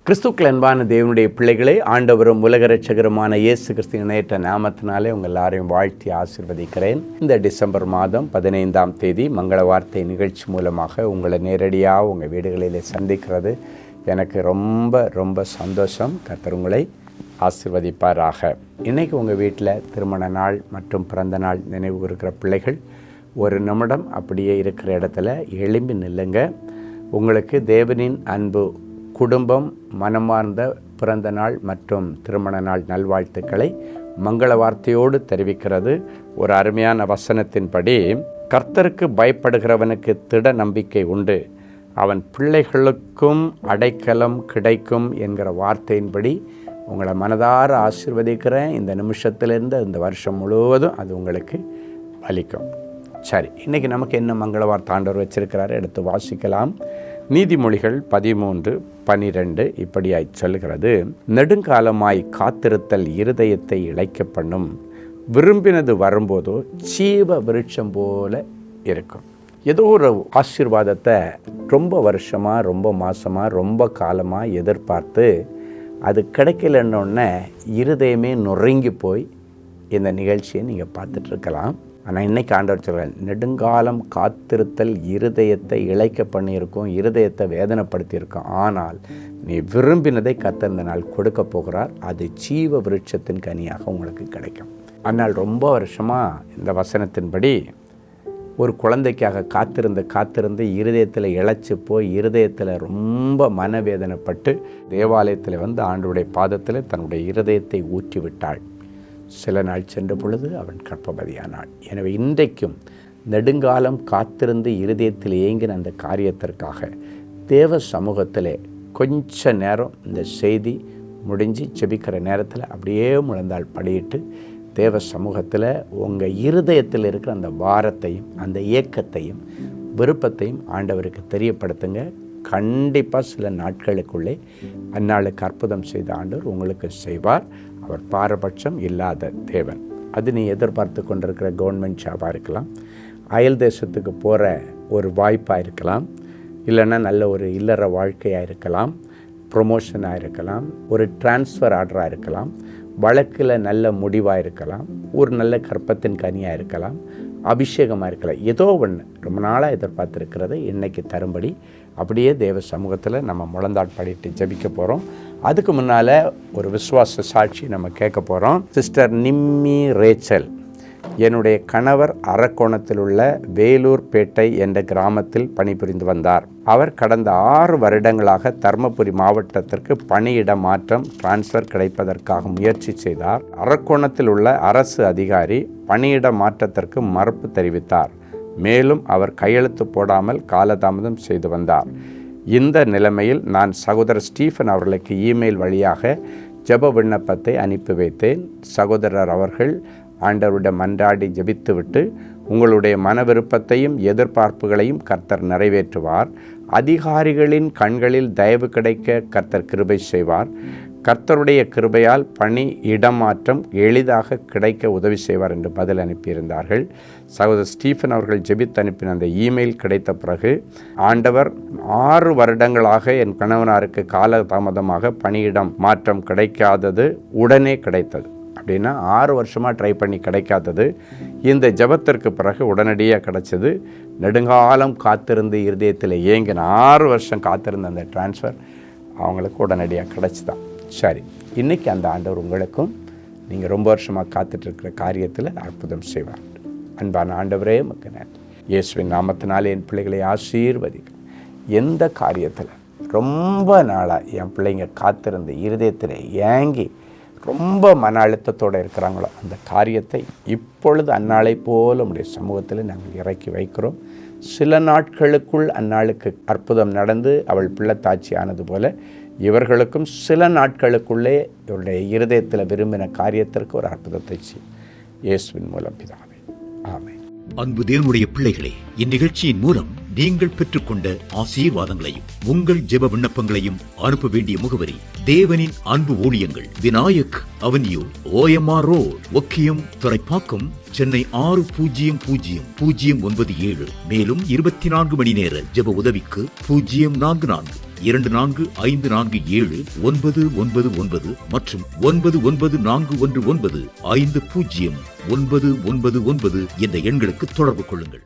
கிறிஸ்துக்கள் அன்பான தேவனுடைய பிள்ளைகளே, ஆண்டவரும் உலக இரட்சகருமான இயேசு கிறிஸ்து இணையற்ற நாமத்தினாலே உங்கள் எல்லாரையும் வாழ்த்தி ஆசீர்வதிக்கிறேன். இந்த டிசம்பர் மாதம் 15ஆம் தேதி மங்கள வார்த்தை நிகழ்ச்சி மூலமாக உங்களை நேரடியாக உங்கள் வீடுகளிலே சந்திக்கிறது எனக்கு ரொம்ப சந்தோஷம். கர்த்தர் உங்களை ஆசீர்வதிப்பாராக. இன்றைக்கி உங்கள் வீட்டில் திருமண நாள் மற்றும் பிறந்த நாள் நினைவு இருக்கிற பிள்ளைகள் ஒரு நிமிடம் அப்படியே இருக்கிற இடத்துல எழும்பி நில்லுங்க. உங்களுக்கு தேவனின் அன்பு குடும்பம் மனமார்ந்த பிறந்த நாள் மற்றும் திருமண நாள் நல்வாழ்த்துக்களை மங்கள வார்த்தையோடு தெரிவிக்கிறது. ஒரு அருமையான வசனத்தின்படி, கர்த்தருக்கு பயப்படுகிறவனுக்கு திட நம்பிக்கை உண்டு, அவன் பிள்ளைகளுக்கும் அடைக்கலம் கிடைக்கும் என்கிற வார்த்தையின்படி உங்களை மனதார ஆசீர்வதிக்கிறேன். இந்த நிமிஷத்திலிருந்து இந்த வருஷம் முழுவதும் அது உங்களுக்கு பலிக்கும். சரி, இன்றைக்கி நமக்கு என்ன மங்கள வார்த்தை ஆண்டவர் வச்சிருக்கிறாரு, எடுத்து வாசிக்கலாம். நீதிமொழிகள் 13:12 இப்படியாய் சொல்கிறது: நெடுங்காலமாய் காத்திருத்தல் இருதயத்தை இளைக்க பண்ணும், விரும்பினது வரும்போதோ ஜீவ விருட்சம் போல இருக்கும். ஏதோ ஒரு ஆசீர்வாதத்தை ரொம்ப வருஷமாக, ரொம்ப மாதமாக, ரொம்ப காலமாக எதிர்பார்த்து அது கிடைக்கலன்னொன்னே இருதயமே நொறுங்கி போய் இந்த நிகழ்ச்சியை நீங்கள் பார்த்துட்ருக்கலாம். ஆனால் இன்றைக்கி ஆண்டவர் சொல்கிறார், நெடுங்காலம் காத்திருத்தல் இருதயத்தை இளைக்க பண்ணியிருக்கோம், இருதயத்தை வேதனைப்படுத்தியிருக்கோம். ஆனால் நீ விரும்பினதை கர்த்தர் இந்த நாள் கொடுக்க போகிறார். அது ஜீவ விருட்சத்தின் கனியாக உங்களுக்கு கிடைக்கும். ஆனால் ரொம்ப வருஷமாக இந்த வசனத்தின்படி ஒரு குழந்தைக்காக காத்திருந்து இருதயத்தில் இழைச்சி போய் இருதயத்தில் ரொம்ப மனவேதனைப்பட்டு தேவாலயத்தில் வந்து ஆண்டவருடைய பாதத்தில் தன்னுடைய இருதயத்தை ஊற்றி விட்டாள். சில நாள் சென்ற பொழுது அவன் கர்ப்பவதியானாள். எனவே இன்றைக்கும் நெடுங்காலம் காத்திருந்து இருதயத்தில் ஏங்கின அந்த காரியத்திற்காக தேவ சமூகத்தில் கொஞ்ச நேரம் இந்த செய்தி முடிஞ்சு செபிக்கிற நேரத்தில் அப்படியே முழந்தாள் படியிட்டு தேவ சமூகத்தில் உங்கள் இருதயத்தில் இருக்கிற அந்த பாரத்தையும் அந்த ஏக்கத்தையும் விருப்பத்தையும் ஆண்டவருக்கு தெரியப்படுத்துங்க. கண்டிப்பாக சில நாட்களுக்குள்ளே அந்நாளுக்கு அற்புதம் செய்த ஆண்டவர் உங்களுக்கு செய்வார். அவர் பாரபட்சம் இல்லாத தேவன். அது நீ எதிர்பார்த்து கொண்டிருக்கிற கவர்மெண்ட் ஜாபாக இருக்கலாம், அயல் தேசத்துக்கு போகிற ஒரு வாய்ப்பாக இருக்கலாம், இல்லைன்னா நல்ல ஒரு இல்லற வாழ்க்கையாக இருக்கலாம், ப்ரொமோஷனாக இருக்கலாம், ஒரு டிரான்ஸ்ஃபர் ஆர்டராக இருக்கலாம், வழக்கில் நல்ல முடிவாக இருக்கலாம், ஒரு நல்ல கற்பத்தின் கனியாக இருக்கலாம், அபிஷேகமாக இருக்கலாம். ஏதோ ஒன்று ரொம்ப நாளாக எதிர்பார்த்துருக்கிறத இன்றைக்கி தரும்படி அப்படியே தேவ சமூகத்தில் நம்ம முழந்தாட் பாடிட்டு ஜெபிக்க போகிறோம். அதுக்கு முன்னால் ஒரு விசுவாச சாட்சி நம்ம கேட்க போகிறோம். சிஸ்டர் நிம்மி ரேச்சல், என்னுடைய கணவர் அரக்கோணத்தில் உள்ள வேலூர்பேட்டை என்ற கிராமத்தில் பணிபுரிந்து வந்தார். அவர் கடந்த 6 வருடங்களாக தர்மபுரி மாவட்டத்திற்கு பணியிட மாற்றம் டிரான்ஸ்ஃபர் கிடைப்பதற்காக முயற்சி செய்தார். அரக்கோணத்தில் உள்ள அரசு அதிகாரி பணியிட மாற்றத்திற்கு மறுப்பு தெரிவித்தார். மேலும் அவர் கையெழுத்து போடாமல் காலதாமதம் செய்து வந்தார். இந்த நிலைமையில் நான் சகோதரர் ஸ்டீஃபன் அவர்களுக்கு இமெயில் வழியாக ஜெப விண்ணப்பத்தை அனுப்பி வைத்தேன். சகோதரர் அவர்கள் ஆண்டவரிடம் மன்றாடி ஜெபித்துவிட்டு, உங்களுடைய மன விருப்பத்தையும் எதிர்பார்ப்புகளையும் கர்த்தர் நிறைவேற்றுவார், அதிகாரிகளின் கண்களில் தயவு கிடைக்க கர்த்தர் கிருபை செய்வார், கர்த்தருடைய கிருபையால் பணி இடமாற்றம் எளிதாக கிடைக்க உதவி செய்வார் என்று பதில் அனுப்பியிருந்தார்கள். சகோதரர் ஸ்டீஃபன் அவர்கள் ஜெபித்து அனுப்பின அந்த இமெயில் கிடைத்த பிறகு, ஆண்டவர் 6 வருடங்களாக என் கணவனாருக்கு கால தாமதமாக பணியிடம் மாற்றம் கிடைக்காதது உடனே கிடைத்தது. அப்படின்னா 6 வருஷமாக ட்ரை பண்ணி கிடைக்காதது இந்த ஜெபத்திற்கு பிறகு உடனடியாக கிடைச்சது. நெடுங்காலம் காத்திருந்து இருதயத்தில் ஏங்கின 6 வருஷம் காத்திருந்த அந்த டிரான்ஸ்ஃபர் அவங்களுக்கு உடனடியாக கிடைச்சிதான். சரி, இன்றைக்கி அந்த ஆண்டவர் உங்களுக்கும் நீங்கள் ரொம்ப வருஷமாக காத்துட்ருக்கிற காரியத்தில் அற்புதம் செய்வார். அன்பான ஆண்டவரே, உமக்கு நன்றி. இயேசுவின் நாமத்தினாலே என் பிள்ளைகளை ஆசீர்வதிக்க. எந்த காரியத்தில் ரொம்ப நாளாக என் பிள்ளைங்க காத்திருந்து இருதயத்தில் ஏங்கி ரொம்ப மன அழுத்தத்தோடு இருக்கிறாங்களோ அந்த காரியத்தை இப்பொழுது அந்நாளை போல நம்முடைய சமூகத்தில் நாங்கள் இறக்கி வைக்கிறோம். சில நாட்களுக்குள் அந்நாளுக்கு அற்புதம் நடந்து அவள் பிள்ளைத்தாட்சி ஆனது போல இவர்களுக்கும் சில நாட்களுக்குள்ளே இவருடைய இருதயத்தில் விரும்பின காரியத்திற்கு ஒரு அற்புதத்தை செய்யும். இயேசுவின் மூலம் பிதாவே, ஆமென். அன்பு தேவனுடைய பிள்ளைகளே, இந்நிகழ்ச்சியின் மூலம் நீங்கள் பெற்றுக்கொண்ட ஆசீர்வாதங்களையும் உங்கள் ஜெப விண்ணப்பங்களையும் அனுப்ப வேண்டிய முகவரி: தேவனின் அன்பு ஊழியங்கள், Vinayak avenue, OMR road, Okkiyam, Thoraipakkam, Chennai 600097. மேலும் 24 மணி நேர ஜெப உதவிக்கு 044 24547999 மற்றும் 9941150999 என்ற எண்களுக்கு தொடர்பு கொள்ளுங்கள்.